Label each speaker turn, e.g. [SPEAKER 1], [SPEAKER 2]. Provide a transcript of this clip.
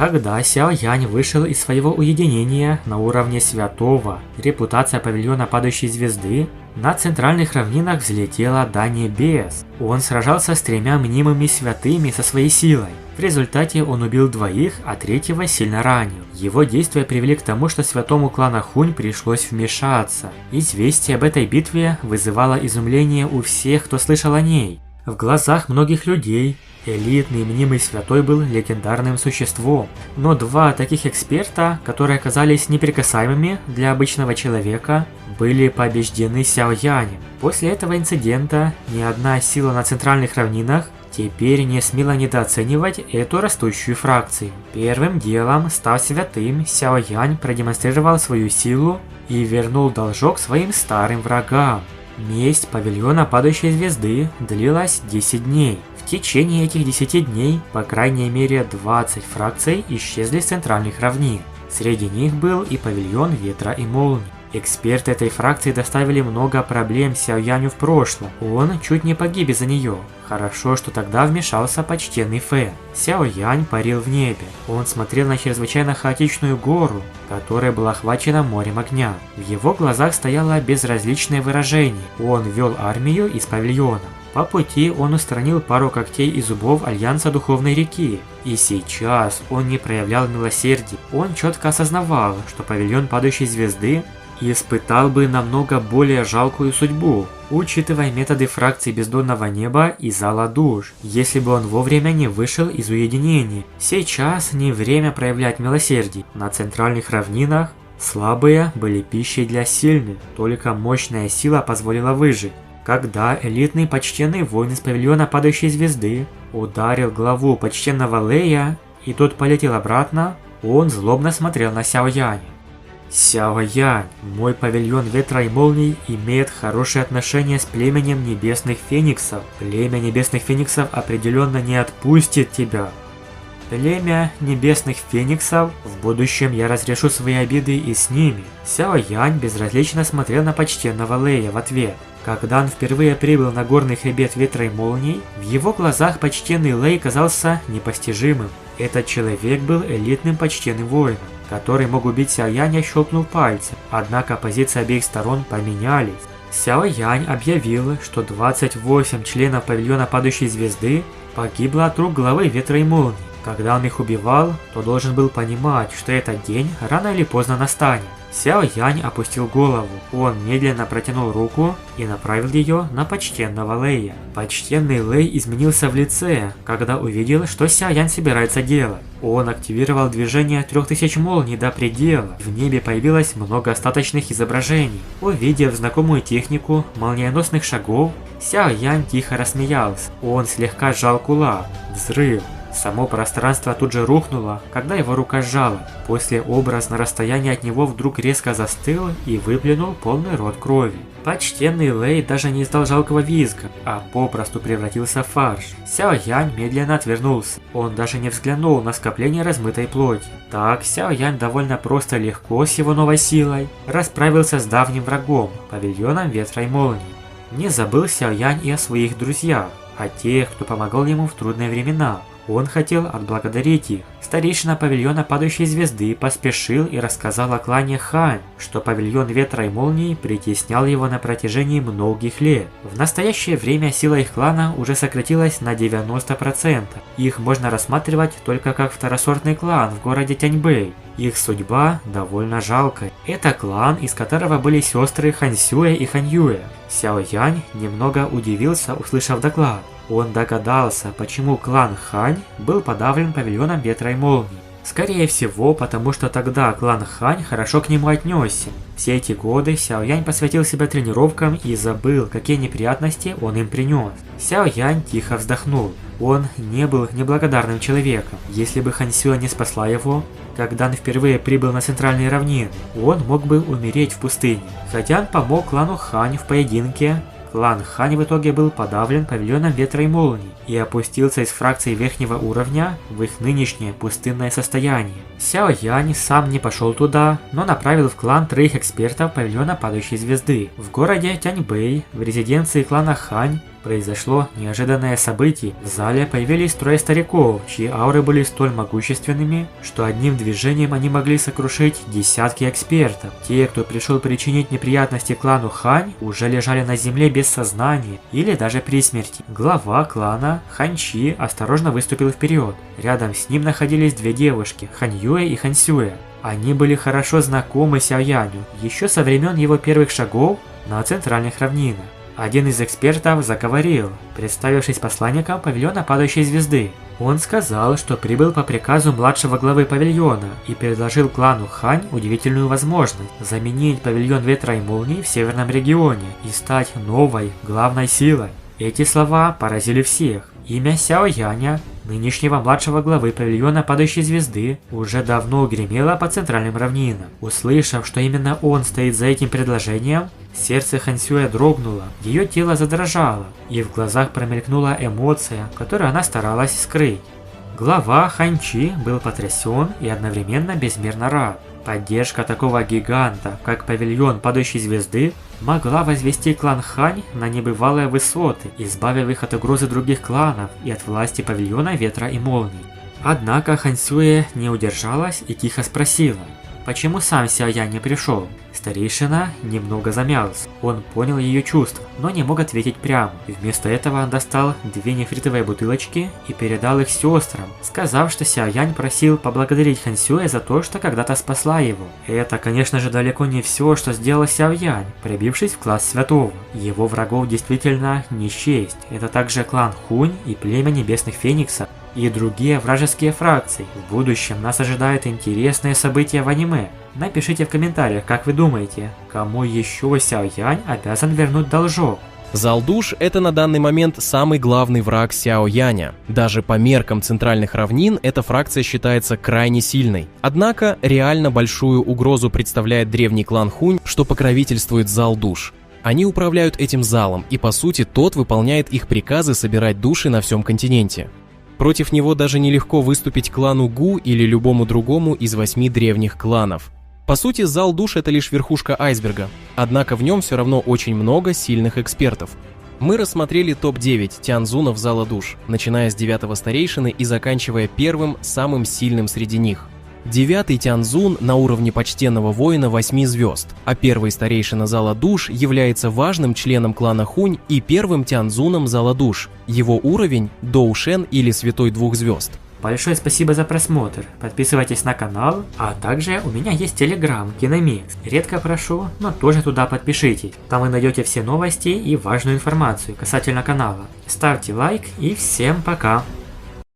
[SPEAKER 1] Когда Сяо Янь вышел из своего уединения на уровне святого, репутация павильона падающей звезды на центральных равнинах взлетела до небес. Он сражался с 3 мнимыми святыми со своей силой. В результате он убил 2, а 3 сильно ранил. Его действия привели к тому, что святому клана Хунь пришлось вмешаться. Известие об этой битве вызывало изумление у всех, кто слышал о ней. В глазах многих людей элитный мнимый святой был легендарным существом, но 2 таких эксперта, которые оказались неприкасаемыми для обычного человека, были побеждены Сяо Янем. После этого инцидента ни одна сила на центральных равнинах теперь не смела недооценивать эту растущую фракцию. Первым делом, став святым, Сяо Янь продемонстрировал свою силу и вернул должок своим старым врагам. Месть павильона падающей звезды длилась 10 дней. В течение этих 10 дней, по крайней мере 20 фракций исчезли с центральных равнин. Среди них был и павильон ветра и молний. Эксперты этой фракции доставили много проблем Сяо Яню в прошлом. Он чуть не погиб из-за нее. Хорошо, что тогда вмешался почтенный Фэн. Сяо Янь парил в небе. Он смотрел на чрезвычайно хаотичную гору, которая была охвачена морем огня. В его глазах стояло безразличное выражение. Он вел армию из павильона. По пути он устранил пару когтей и зубов Альянса Духовной Реки. И сейчас он не проявлял милосердия. Он четко осознавал, что павильон падающей звезды испытал бы намного более жалкую судьбу, учитывая методы фракций Бездонного Неба и Зала Душ, если бы он вовремя не вышел из уединения. Сейчас не время проявлять милосердие. На центральных равнинах слабые были пищей для сильных, только мощная сила позволила выжить. Когда элитный почтенный воин из павильона падающей звезды ударил главу почтенного Лэя, и тот полетел обратно, он злобно смотрел на Сяо Яня. Сяо Янь, мой павильон ветра и молний имеет хорошие отношения с племенем небесных фениксов. Племя небесных фениксов определенно не отпустит тебя. Племя небесных фениксов, в будущем я разрешу свои обиды и с ними. Сяо Янь безразлично смотрел на почтенного Лэя в ответ. Когда он впервые прибыл на горный хребет ветра и молний, в его глазах почтенный Лэй казался непостижимым. Этот человек был элитным почтенным воином, который мог убить Сяо Яня, щелкнув пальцем. Однако позиции обеих сторон поменялись. Сяо Янь объявил, что 28 членов павильона падающей звезды погибло от рук главы ветра и молнии. Когда он их убивал, то должен был понимать, что этот день рано или поздно настанет. Сяо Янь опустил голову. Он медленно протянул руку и направил ее на почтенного Лэя. Почтенный Лэй изменился в лице, когда увидел, что Сяо Янь собирается делать. Он активировал движение 3000 молний до предела. В небе появилось много остаточных изображений. Увидев знакомую технику молниеносных шагов, Сяо Янь тихо рассмеялся. Он слегка сжал кулак. Взрыв. Само пространство тут же рухнуло, когда его рука сжала. После образ на расстоянии от него вдруг резко застыл и выплюнул полный рот крови. Почтенный Лэй даже не издал жалкого визга, а попросту превратился в фарш. Сяо Янь медленно отвернулся. Он даже не взглянул на скопление размытой плоти. Так Сяо Янь довольно просто легко с его новой силой расправился с давним врагом, павильоном ветра и молнии. Не забыл Сяо Янь и о своих друзьях, о тех, кто помогал ему в трудные времена. Он хотел отблагодарить их. Старейшина павильона падающей звезды поспешил и рассказал о клане Хань, что павильон ветра и молнии притеснял его на протяжении многих лет. В настоящее время сила их клана уже сократилась на 90%. Их можно рассматривать только как второсортный клан в городе Тяньбэй. Их судьба довольно жалкая. Это клан, из которого были сестры Хань Сюэ и Хань Юэ. Сяо Янь немного удивился, услышав доклад. Он догадался, почему клан Хань был подавлен павильоном ветра и молнии. Скорее всего, потому что тогда клан Хань хорошо к нему отнесся. Все эти годы Сяо Янь посвятил себя тренировкам и забыл, какие неприятности он им принес. Сяо Янь тихо вздохнул. Он не был неблагодарным человеком. Если бы Хань Сюэ не спасла его, когда он впервые прибыл на центральные равнины, он мог бы умереть в пустыне. Хотя он помог клану Хань в поединке, клан Хань в итоге был подавлен павильоном ветра и молнии и опустился из фракции верхнего уровня в их нынешнее пустынное состояние. Сяо Янь сам не пошел туда, но направил в клан 3 экспертов павильона падающей звезды. В городе Тяньбэй, в резиденции клана Хань, Произошло неожиданное событие. В зале появились трое стариков, чьи ауры были столь могущественными, что одним движением они могли сокрушить десятки экспертов. Те, кто пришел причинить неприятности клану Хань, уже лежали на земле без сознания или даже при смерти. Глава клана Хань Чи осторожно выступил вперед. Рядом с ним находились две девушки, Хань Юэ и Хань Сюэ. Они были хорошо знакомы Сяо Яню еще со времен его первых шагов на центральных равнинах. Один из экспертов заговорил, представившись посланником павильона падающей звезды. Он сказал, что прибыл по приказу младшего главы павильона и предложил клану Хань удивительную возможность заменить павильон ветра и молний в северном регионе и стать новой главной силой. Эти слова поразили всех. Имя Сяо Яня, нынешнего младшего главы павильона падающей звезды, уже давно гремело по центральным равнинам. Услышав, что именно он стоит за этим предложением, сердце Хань Сюэ дрогнуло, ее тело задрожало, и в глазах промелькнула эмоция, которую она старалась скрыть. Глава Хань Чи был потрясен и одновременно безмерно рад. Поддержка такого гиганта, как павильон падающей звезды, могла возвести клан Хань на небывалые высоты, избавив их от угрозы других кланов и от власти павильона ветра и молний. Однако Хань Сюэ не удержалась и тихо спросила, почему сам Сяо Янь не пришел. Старейшина немного замялся. Он понял ее чувства, но не мог ответить прямо. Вместо этого он достал две нефритовые бутылочки и передал их сестрам, сказав, что Сяо Янь просил поблагодарить Хань Сюэ за то, что когда-то спасла его. Это, конечно же, далеко не все, что сделал Сяо Янь, пробившись в класс святого. Его врагов действительно не счесть. Это также клан Хунь и племя небесных фениксов и другие вражеские фракции. В будущем нас ожидают интересные события в аниме. Напишите в комментариях, как вы думаете, кому еще Сяо Янь обязан вернуть должок.
[SPEAKER 2] Зал душ – это на данный момент самый главный враг Сяо Яня. Даже по меркам центральных равнин эта фракция считается крайне сильной. Однако реально большую угрозу представляет древний клан Хунь, что покровительствует зал душ. Они управляют этим залом, и по сути тот выполняет их приказы собирать души на всем континенте. Против него даже нелегко выступить клану Гу или любому другому из 8 древних кланов. По сути, зал душ – это лишь верхушка айсберга, однако в нем все равно очень много сильных экспертов. Мы рассмотрели топ-9 тянзунов зала душ, начиная с 9-го старейшины и заканчивая первым, самым сильным среди них. 9-й тянзун на уровне почтенного воина 8 звезд, а первый старейшина зала душ является важным членом клана Хунь и первым тянзуном зала душ. Его уровень – Доушен или Святой 2 звезд.
[SPEAKER 1] Большое спасибо за просмотр, подписывайтесь на канал, а также у меня есть телеграм Киномикс. Редко прошу, но тоже туда подпишитесь. Там вы найдете все новости и важную информацию касательно канала. Ставьте лайк и всем пока!